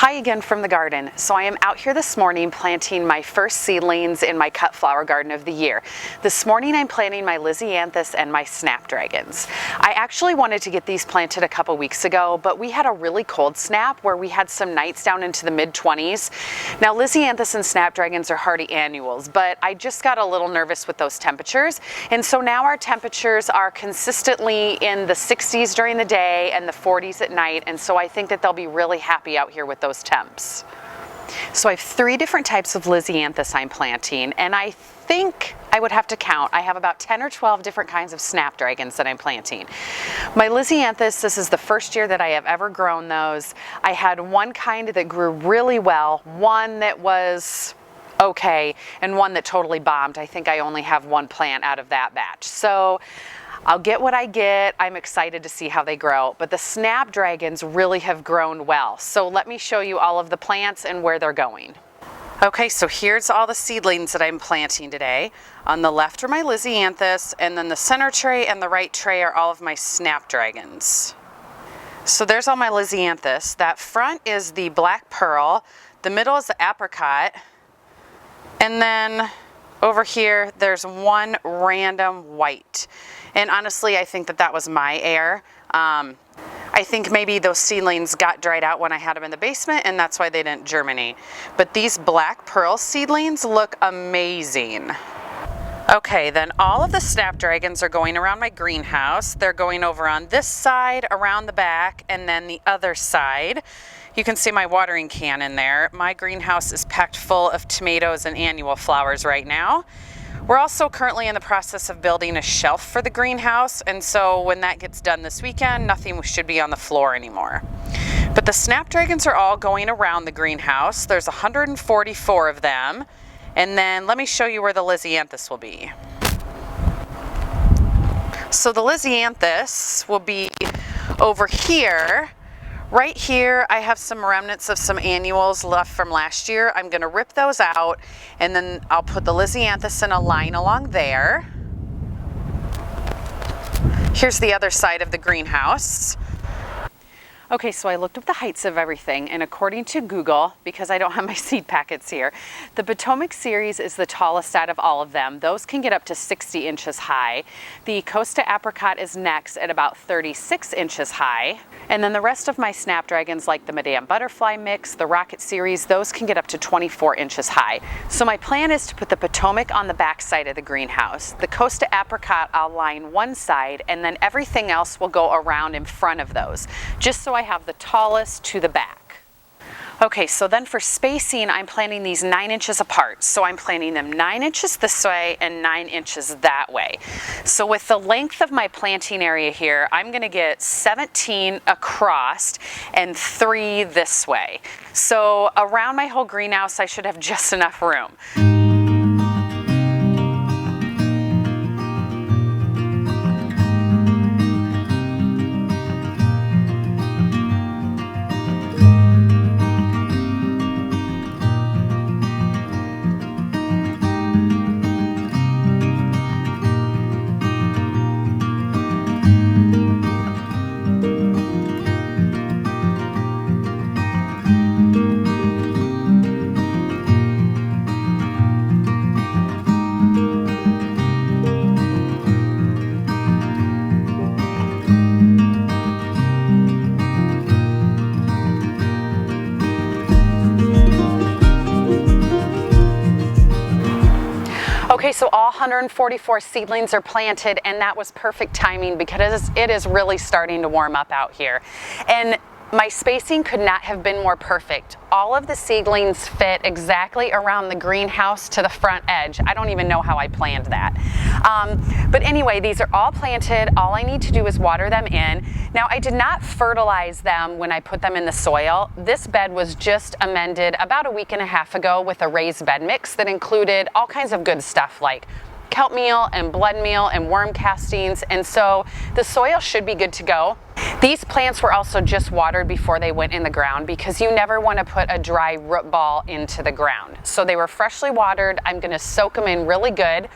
Hi again from the garden. So I am out here this morning planting my first seedlings in my cut flower garden of the year. This morning I'm planting my Lisianthus and my Snapdragons. I actually wanted to get these planted a couple weeks ago, but we had a really cold snap where we had some nights down into the mid-20s. Now Lisianthus and Snapdragons are hardy annuals, but I just got a little nervous with those temperatures. And so now our temperatures are consistently in the 60s during the day and the 40s at night. And so I think that they'll be really happy out here with those temps. So I have 3 different types of Lisianthus I'm planting, and I think I would have to count. I have about 10 or 12 different kinds of Snapdragons that I'm planting. My Lisianthus, this is the first year that I have ever grown those. I had one kind that grew really well, one that was okay, and one that totally bombed. I think I only have one plant out of that batch. So I'll get what I get. I'm excited to see how they grow, but the Snapdragons really have grown well. So let me show you all of the plants and where they're going. Okay, so here's all the seedlings that I'm planting today. On the left are my Lisianthus, and then the center tray and the right tray are all of my Snapdragons. So there's all my Lisianthus. That front is the black pearl, the middle is the apricot, and then over here there's one random white. And honestly, I think that that was my error. I think maybe those seedlings got dried out when I had them in the basement, and that's why they didn't germinate. But these black pearl seedlings look amazing. Okay, then all of the Snapdragons are going around my greenhouse. They're going over on this side, around the back, and then the other side. You can see my watering can in there. My greenhouse is packed full of tomatoes and annual flowers right now. We're also currently in the process of building a shelf for the greenhouse, and so when that gets done this weekend, nothing should be on the floor anymore. But the Snapdragons are all going around the greenhouse. There's 144 of them, and then let me show you where the Lisianthus will be. So the Lisianthus will be over here. Right here, I have some remnants of some annuals left from last year. I'm gonna rip those out, and then I'll put the Lisianthus in a line along there. Here's the other side of the greenhouse. Okay, so I looked up the heights of everything, and according to Google, because I don't have my seed packets here, the Potomac series is the tallest out of all of them. Those can get up to 60 inches high. The Costa apricot is next at about 36 inches high. And then the rest of my Snapdragons, like the Madame Butterfly mix, the Rocket series, those can get up to 24 inches high. So my plan is to put the Potomac on the back side of the greenhouse. The Costa apricot, I'll line one side, and then everything else will go around in front of those, just so I have the tallest to the back. Okay, so then for spacing, I'm planting these 9 inches apart. So I'm planting them 9 inches this way and 9 inches that way. So with the length of my planting area here, I'm gonna get 17 across and 3 this way. So around my whole greenhouse, I should have just enough room. Okay, so all 144 seedlings are planted, and that was perfect timing because it is really starting to warm up out here. And my spacing could not have been more perfect. All of the seedlings fit exactly around the greenhouse to the front edge. I don't even know how I planned that. But anyway, these are all planted. All I need to do is water them in. Now, I did not fertilize them when I put them in the soil. This bed was just amended about a week and a half ago with a raised bed mix that included all kinds of good stuff like kelp meal and blood meal and worm castings, and so the soil should be good to go. These plants were also just watered before they went in the ground because you never want to put a dry root ball into the ground. So they were freshly watered. I'm going to soak them in really good,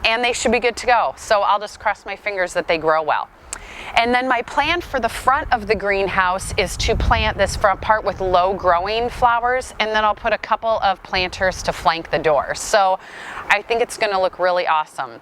and they should be good to go. So I'll just cross my fingers that they grow well. And then my plan for the front of the greenhouse is to plant this front part with low growing flowers, and then I'll put a couple of planters to flank the door. So I think it's going to look really awesome.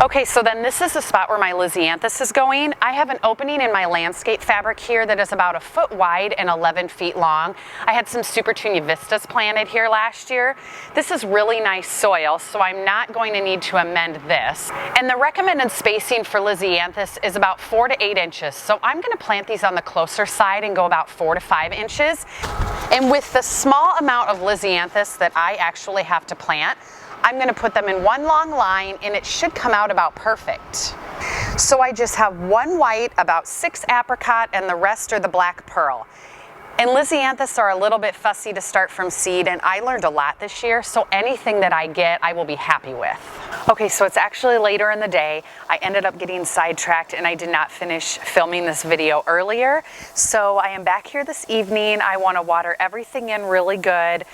Okay, so then this is the spot where my Lisianthus is going. I have an opening in my landscape fabric here that is about 1 foot wide and 11 feet long. I had some Super Tunia Vistas planted here last year. This is really nice soil, so I'm not going to need to amend this. And the recommended spacing for Lisianthus is about 4 to 8 inches. So I'm going to plant these on the closer side and go about 4 to 5 inches. And with the small amount of Lisianthus that I actually have to plant, I'm going to put them in one long line, and it should come out about perfect. So I just have 1 white, about 6 apricot, and the rest are the black pearl. And Lisianthus are a little bit fussy to start from seed, and I learned a lot this year, so anything that I get, I will be happy with. Okay, so it's actually later in the day. I ended up getting sidetracked and I did not finish filming this video earlier. So I am back here this evening. I want to water everything in really good.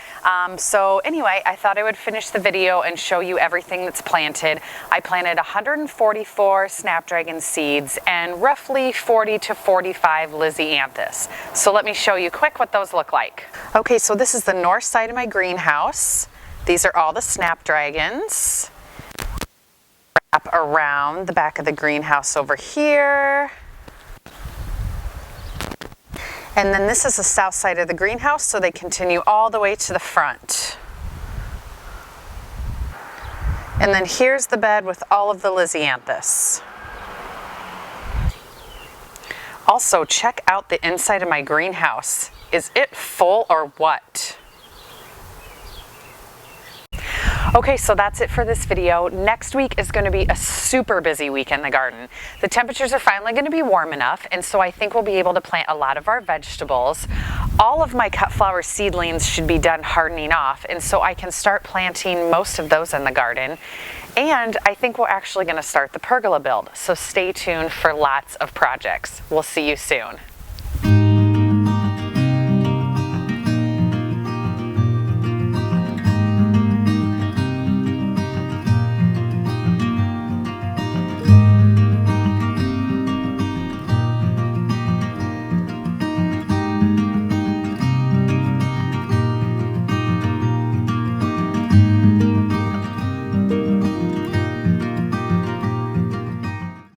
So anyway, I thought I would finish the video and show you everything that's planted. I planted 144 Snapdragon seeds and roughly 40 to 45 Lisianthus. So let me show you quick what those look like. Okay, so this is the north side of my greenhouse. These are all the Snapdragons. Wrap around the back of the greenhouse over here. And then this is the south side of the greenhouse, so they continue all the way to the front. And then here's the bed with all of the Lisianthus. Also, check out the inside of my greenhouse. Is it full or what? Okay, so that's it for this video. Next week is going to be a super busy week in the garden. The temperatures are finally going to be warm enough, and so I think we'll be able to plant a lot of our vegetables. All of my cut flower seedlings should be done hardening off, and so I can start planting most of those in the garden. And I think we're actually going to start the pergola build, so stay tuned for lots of projects. We'll see you soon.